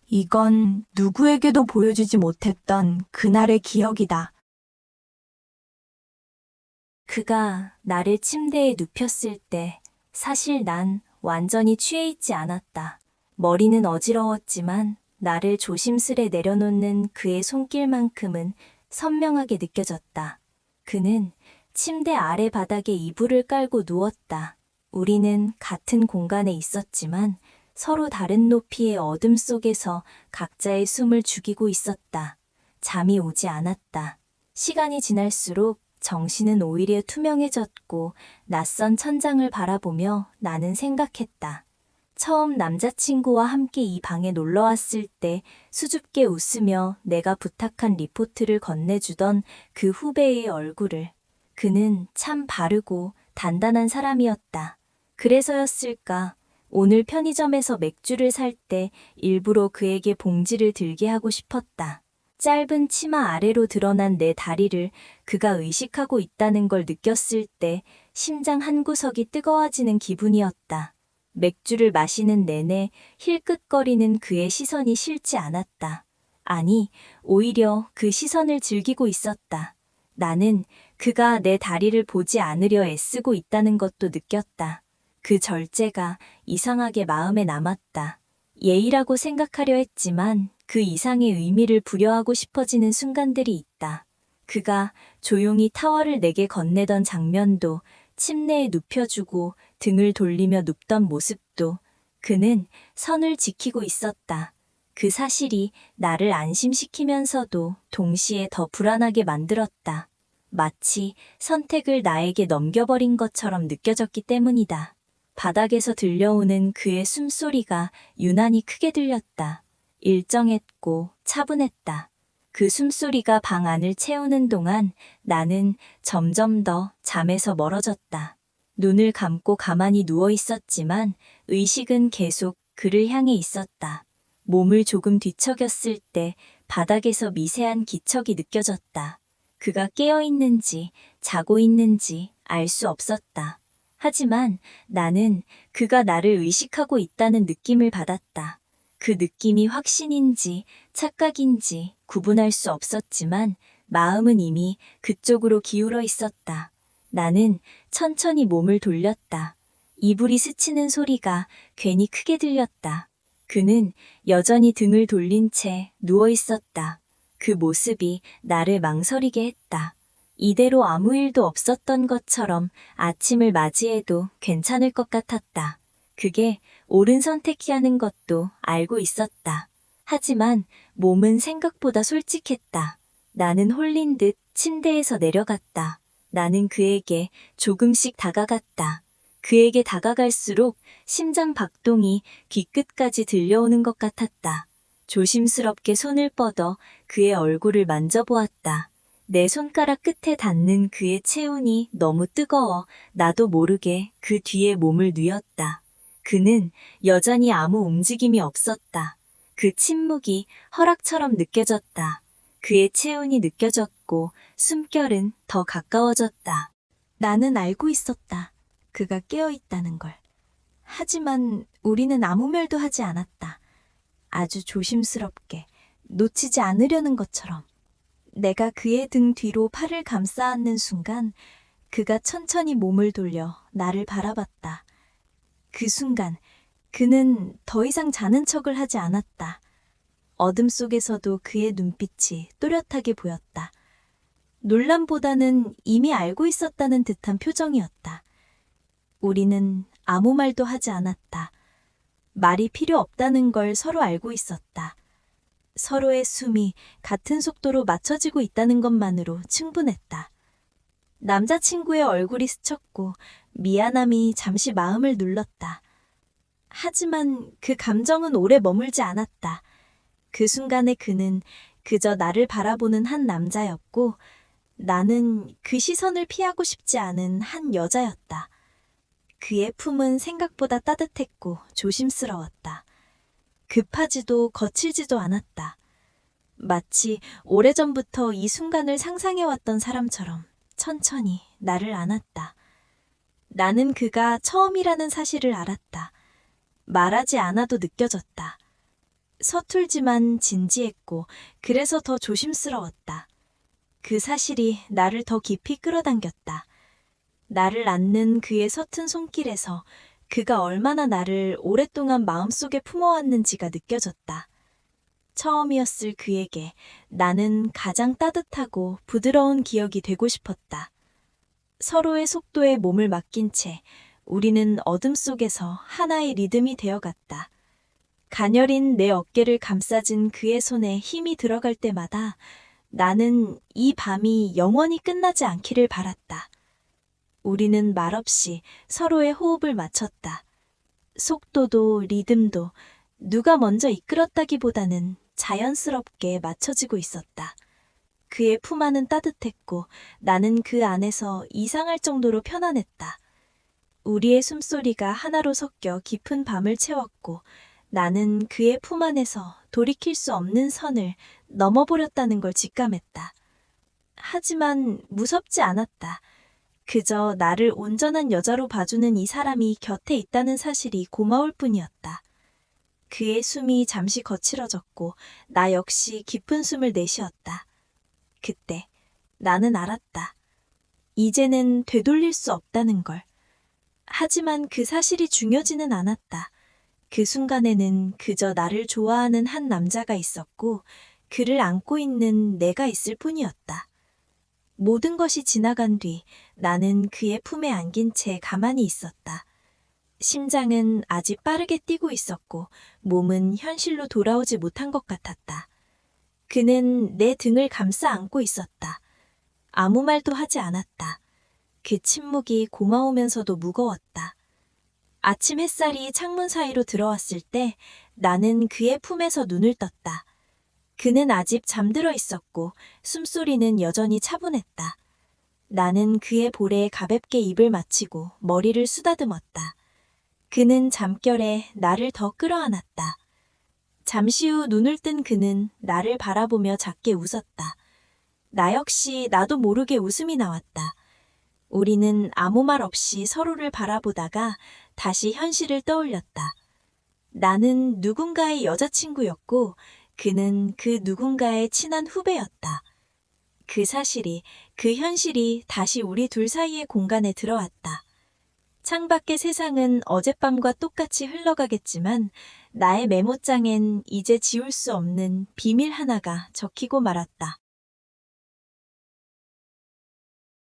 이건 누구에게도 보여주지 못했던 그날의 기억이다. 그가 나를 침대에 눕혔을 때 사실 난 완전히 취해 있지 않았다. 머리는 어지러웠지만 나를 조심스레 내려놓는 그의 손길만큼은 선명하게 느껴졌다. 그는 침대 아래 바닥에 이불을 깔고 누웠다. 우리는 같은 공간에 있었지만 서로 다른 높이의 어둠 속에서 각자의 숨을 죽이고 있었다. 잠이 오지 않았다. 시간이 지날수록 정신은 오히려 투명해졌고 낯선 천장을 바라보며 나는 생각했다. 처음 남자친구와 함께 이 방에 놀러 왔을 때 수줍게 웃으며 내가 부탁한 리포트를 건네주던 그 후배의 얼굴을. 그는 참 바르고 단단한 사람이었다. 그래서였을까? 오늘 편의점에서 맥주를 살 때 일부러 그에게 봉지를 들게 하고 싶었다. 짧은 치마 아래로 드러난 내 다리를 그가 의식하고 있다는 걸 느꼈을 때 심장 한구석이 뜨거워지는 기분이었다. 맥주를 마시는 내내 힐끗거리는 그의 시선이 싫지 않았다. 아니, 오히려 그 시선을 즐기고 있었다. 나는 그가 내 다리를 보지 않으려 애쓰고 있다는 것도 느꼈다. 그 절제가 이상하게 마음에 남았다. 예의라고 생각하려 했지만 그 이상의 의미를 부여하고 싶어지는 순간들이 있다. 그가 조용히 타월을 내게 건네던 장면도, 침대에 눕혀주고 등을 돌리며 눕던 모습도, 그는 선을 지키고 있었다. 그 사실이 나를 안심시키면서도 동시에 더 불안하게 만들었다. 마치 선택을 나에게 넘겨버린 것처럼 느껴졌기 때문이다. 바닥에서 들려오는 그의 숨소리가 유난히 크게 들렸다. 일정했고 차분했다. 그 숨소리가 방 안을 채우는 동안 나는 점점 더 잠에서 멀어졌다. 눈을 감고 가만히 누워 있었지만 의식은 계속 그를 향해 있었다. 몸을 조금 뒤척였을 때 바닥에서 미세한 기척이 느껴졌다. 그가 깨어 있는지 자고 있는지 알 수 없었다. 하지만 나는 그가 나를 의식하고 있다는 느낌을 받았다. 그 느낌이 확신인지 착각인지 구분할 수 없었지만 마음은 이미 그쪽으로 기울어 있었다. 나는 천천히 몸을 돌렸다. 이불이 스치는 소리가 괜히 크게 들렸다. 그는 여전히 등을 돌린 채 누워 있었다. 그 모습이 나를 망설이게 했다. 이대로 아무 일도 없었던 것처럼 아침을 맞이해도 괜찮을 것 같았다. 그게 옳은 선택이라는 것도 알고 있었다. 하지만 몸은 생각보다 솔직했다. 나는 홀린 듯 침대에서 내려갔다. 나는 그에게 조금씩 다가갔다. 그에게 다가갈수록 심장 박동이 귀끝까지 들려오는 것 같았다. 조심스럽게 손을 뻗어 그의 얼굴을 만져보았다. 내 손가락 끝에 닿는 그의 체온이 너무 뜨거워 나도 모르게 그 뒤에 몸을 뉘었다. 그는 여전히 아무 움직임이 없었다. 그 침묵이 허락처럼 느껴졌다. 그의 체온이 느껴졌고 숨결은 더 가까워졌다. 나는 알고 있었다. 그가 깨어 있다는 걸. 하지만 우리는 아무 말도 하지 않았다. 아주 조심스럽게, 놓치지 않으려는 것처럼. 내가 그의 등 뒤로 팔을 감싸 안는 순간 그가 천천히 몸을 돌려 나를 바라봤다. 그 순간 그는 더 이상 자는 척을 하지 않았다. 어둠 속에서도 그의 눈빛이 또렷하게 보였다. 놀람보다는 이미 알고 있었다는 듯한 표정이었다. 우리는 아무 말도 하지 않았다. 말이 필요 없다는 걸 서로 알고 있었다. 서로의 숨이 같은 속도로 맞춰지고 있다는 것만으로 충분했다. 남자친구의 얼굴이 스쳤고 미안함이 잠시 마음을 눌렀다. 하지만 그 감정은 오래 머물지 않았다. 그 순간에 그는 그저 나를 바라보는 한 남자였고 나는 그 시선을 피하고 싶지 않은 한 여자였다. 그의 품은 생각보다 따뜻했고 조심스러웠다. 급하지도 거칠지도 않았다. 마치 오래전부터 이 순간을 상상해왔던 사람처럼 천천히 나를 안았다. 나는 그가 처음이라는 사실을 알았다. 말하지 않아도 느껴졌다. 서툴지만 진지했고 그래서 더 조심스러웠다. 그 사실이 나를 더 깊이 끌어당겼다. 나를 안는 그의 서툰 손길에서 그가 얼마나 나를 오랫동안 마음속에 품어왔는지가 느껴졌다. 처음이었을 그에게 나는 가장 따뜻하고 부드러운 기억이 되고 싶었다. 서로의 속도에 몸을 맡긴 채 우리는 어둠 속에서 하나의 리듬이 되어갔다. 가녀린 내 어깨를 감싸진 그의 손에 힘이 들어갈 때마다 나는 이 밤이 영원히 끝나지 않기를 바랐다. 우리는 말없이 서로의 호흡을 맞췄다. 속도도 리듬도 누가 먼저 이끌었다기보다는 자연스럽게 맞춰지고 있었다. 그의 품 안은 따뜻했고 나는 그 안에서 이상할 정도로 편안했다. 우리의 숨소리가 하나로 섞여 깊은 밤을 채웠고 나는 그의 품 안에서 돌이킬 수 없는 선을 넘어버렸다는 걸 직감했다. 하지만 무섭지 않았다. 그저 나를 온전한 여자로 봐주는 이 사람이 곁에 있다는 사실이 고마울 뿐이었다. 그의 숨이 잠시 거칠어졌고 나 역시 깊은 숨을 내쉬었다. 그때 나는 알았다. 이제는 되돌릴 수 없다는 걸. 하지만 그 사실이 중요지는 않았다. 그 순간에는 그저 나를 좋아하는 한 남자가 있었고 그를 안고 있는 내가 있을 뿐이었다. 모든 것이 지나간 뒤 나는 그의 품에 안긴 채 가만히 있었다. 심장은 아직 빠르게 뛰고 있었고 몸은 현실로 돌아오지 못한 것 같았다. 그는 내 등을 감싸 안고 있었다. 아무 말도 하지 않았다. 그 침묵이 고마우면서도 무거웠다. 아침 햇살이 창문 사이로 들어왔을 때 나는 그의 품에서 눈을 떴다. 그는 아직 잠들어 있었고 숨소리는 여전히 차분했다. 나는 그의 볼에 가볍게 입을 맞추고 머리를 쓰다듬었다. 그는 잠결에 나를 더 끌어안았다. 잠시 후 눈을 뜬 그는 나를 바라보며 작게 웃었다. 나 역시 나도 모르게 웃음이 나왔다. 우리는 아무 말 없이 서로를 바라보다가 다시 현실을 떠올렸다. 나는 누군가의 여자친구였고 그는 그 누군가의 친한 후배였다. 그 사실이, 그 현실이 다시 우리 둘 사이의 공간에 들어왔다. 창밖의 세상은 어젯밤과 똑같이 흘러가겠지만 나의 메모장엔 이제 지울 수 없는 비밀 하나가 적히고 말았다.